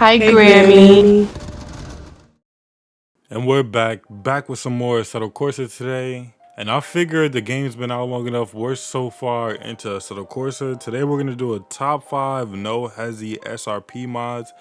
Hi, Hey, Grammy. Grammy. And we're back with some more Assetto Corsa today. And I figured the game's been out long enough. We're so far into Assetto Corsa. Today we're gonna do a top 5 no HESI SRP mods.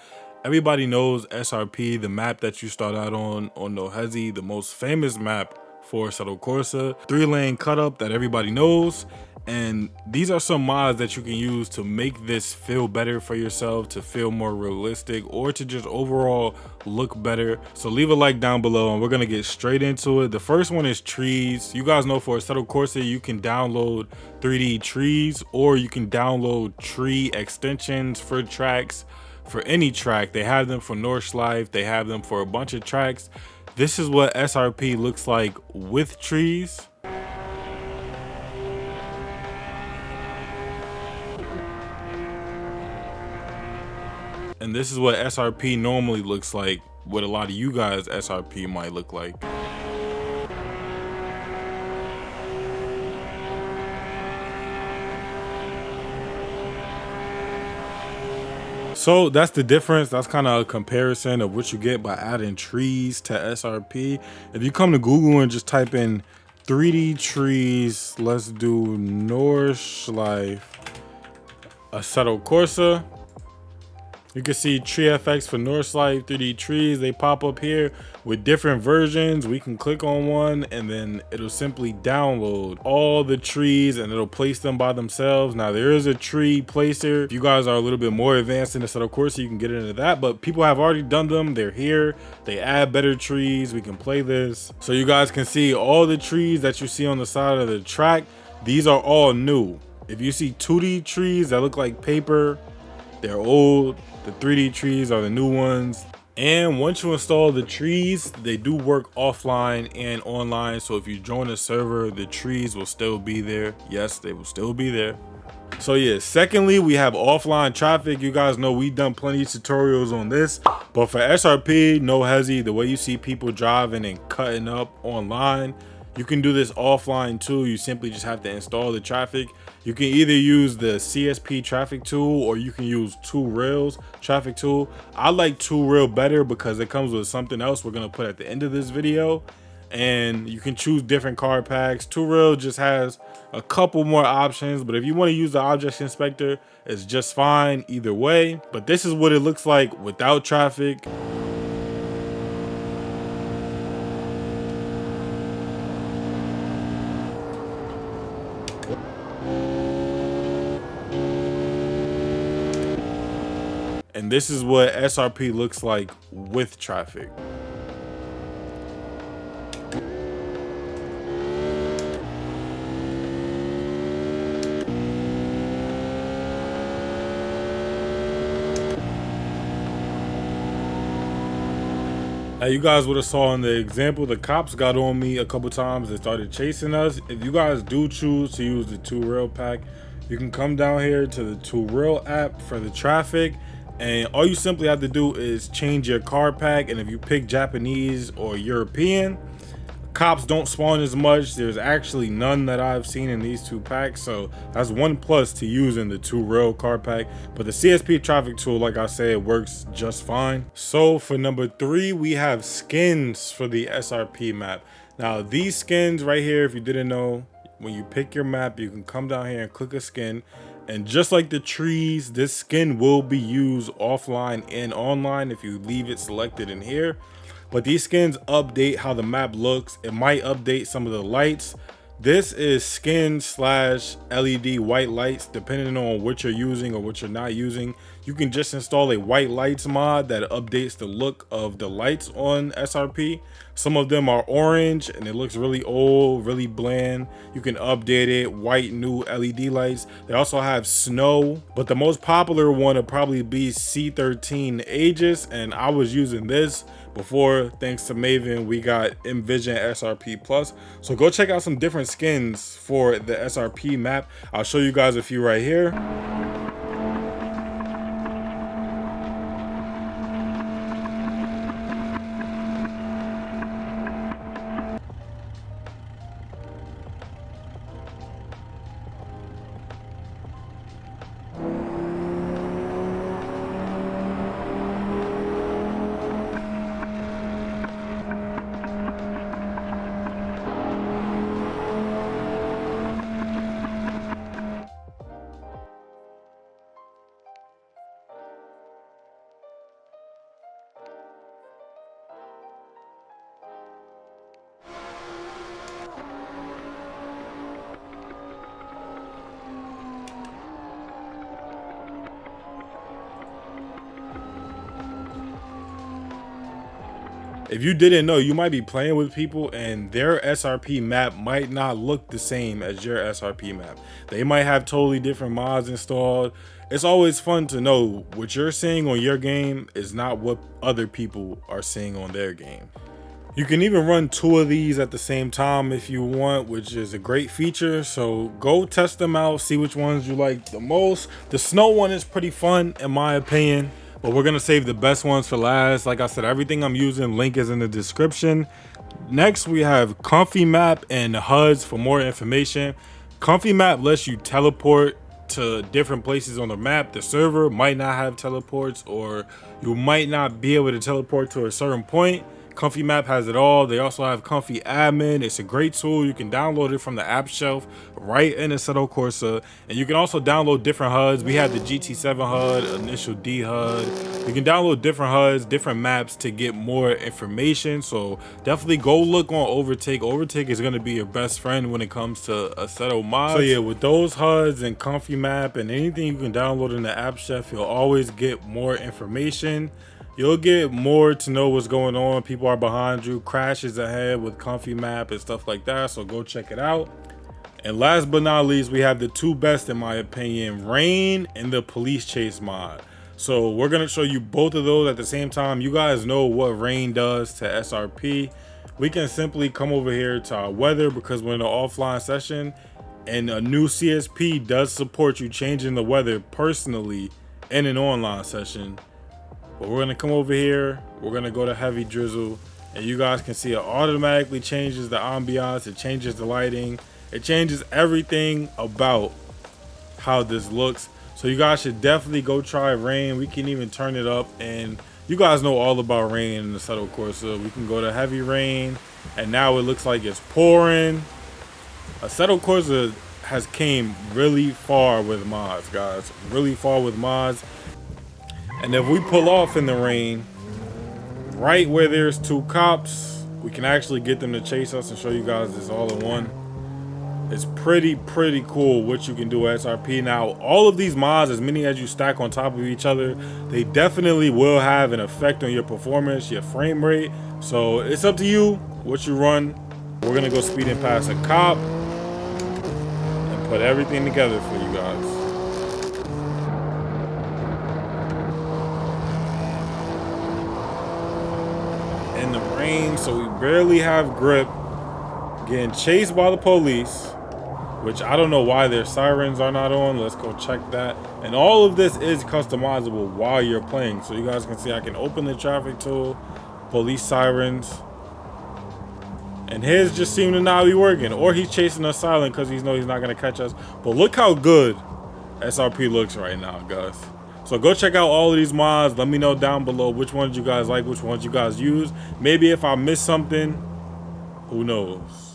Everybody knows SRP, the map that you start out on no HESI, the most famous map for Assetto Corsa. 3-lane cut up that everybody knows. And these are some mods that you can use to make this feel better for yourself, to feel more realistic, or to just overall look better. So leave a like down below and we're gonna get straight into it. The first one is trees. You guys know for Assetto Corsa, you can download 3D trees, or you can download tree extensions for tracks, for any track. They have them for Nordschleife, they have them for a bunch of tracks. This is what SRP looks like with trees. And this is what SRP normally looks like, what a lot of you guys SRP might look like. So that's the difference. That's kind of a comparison of what you get by adding trees to SRP. If you come to Google and just type in 3D trees, let's do Nordschleife Assetto Corsa. You can see tree FX for Nordschleife 3D trees. They pop up here with different versions. We can click on one and then it'll simply download all the trees and it'll place them by themselves. Now there is a tree placer. If you guys are a little bit more advanced in the Assetto Corsa, you can get into that, but people have already done them. They're here. They add better trees. We can play this. So you guys can see all the trees that you see on the side of the track. These are all new. If you see 2D trees that look like paper, they're old. The 3D trees are the new ones. And once you install the trees, they do work offline and online. So if you join a server, the trees will still be there. Yes, they will still be there. So yeah, secondly, we have offline traffic. You guys know we've done plenty of tutorials on this, but for SRP, no HESI, the way you see people driving and cutting up online, you can do this offline too. You simply just have to install the traffic. You can either use the CSP traffic tool or you can use 2Rails traffic tool. I like 2Rail better because it comes with something else we're gonna put at the end of this video. And you can choose different card packs. 2Rail just has a couple more options, but if you want to use the object inspector, it's just fine either way. But this is what it looks like without traffic. And this is what SRP looks like with traffic. Now you guys would have saw in the example, the cops got on me a couple times. They started chasing us. If you guys do choose to use the 2Rail pack, you can come down here to the 2Rail app for the traffic. And all you simply have to do is change your card pack. And if you pick Japanese or European, cops don't spawn as much. There's actually none that I've seen in these two packs, so that's one plus to using the 2Rail card pack. But the CSP traffic tool, like I said, works just fine. So for number 3, we have skins for the SRP map. Now these skins right here, if you didn't know, when you pick your map, you can come down here and click a skin, and just like the trees, this skin will be used offline and online if you leave it selected in here. But these skins update how the map looks. It might update some of the lights. This is skin / LED white lights, depending on what you're using or what you're not using. You can just install a white lights mod that updates the look of the lights on SRP. Some of them are orange and it looks really old, really bland. You can update it, white new LED lights. They also have snow, but the most popular one would probably be C13 Aegis, and I was using this before. Thanks to Maven, we got Envision SRP Plus. So go check out some different skins for the SRP map. I'll show you guys a few right here. If you didn't know, you might be playing with people and their SRP map might not look the same as your SRP map. They might have totally different mods installed. It's always fun to know what you're seeing on your game is not what other people are seeing on their game. You can even run 2 of these at the same time if you want, which is a great feature. So go test them out, see which ones you like the most. The snow one is pretty fun in my opinion, but we're gonna save the best ones for last. Like I said, everything I'm using, link is in the description. Next, we have Comfy Map and HUDs for more information. Comfy Map lets you teleport to different places on the map. The server might not have teleports, or you might not be able to teleport to a certain point. Comfy Map has it all. They also have Comfy Admin. It's a great tool. You can download it from the app shelf right in Assetto Corsa, and you can also download different HUDs. We have the GT7 HUD, Initial D HUD. You can download different HUDs, different maps to get more information. So definitely go look on Overtake. Overtake is going to be your best friend when it comes to Assetto mods. So yeah, with those HUDs and Comfy Map and anything you can download in the app shelf, you'll always get more information. You'll get more to know what's going on. People are behind you, crashes ahead with Comfy Map and stuff like that. So go check it out. And last but not least, we have the 2 best in my opinion, Rain and the Police Chase mod. So we're gonna show you both of those at the same time. You guys know what Rain does to SRP. We can simply come over here to our weather because we're in an offline session, and a new CSP does support you changing the weather personally in an online session. But we're gonna come over here, we're gonna go to heavy drizzle, and you guys can see it automatically changes the ambiance, it changes the lighting, it changes everything about how this looks. So you guys should definitely go try Rain. We can even turn it up, and you guys know all about Rain in the Assetto Corsa. We can go to heavy rain, and now it looks like it's pouring. Assetto Corsa has came really far with mods, guys, really far with mods. And if we pull off in the rain, right where there's 2 cops, we can actually get them to chase us and show you guys this all in one. It's pretty cool what you can do with SRP. Now, all of these mods, as many as you stack on top of each other, they definitely will have an effect on your performance, your frame rate. So it's up to you what you run. We're gonna go speeding past a cop and put everything together for you guys. In the rain, so we barely have grip, getting chased by the police, which I don't know why their sirens are not on. Let's go check that. And all of this is customizable while you're playing, so you guys can see I can open the traffic tool, police sirens, and his just seem to not be working, or he's chasing us silent because he's not gonna catch us. But look how good SRP looks right now, guys. So go check out all of these mods. Let me know down below which ones you guys like, which ones you guys use. Maybe if I missed something, who knows.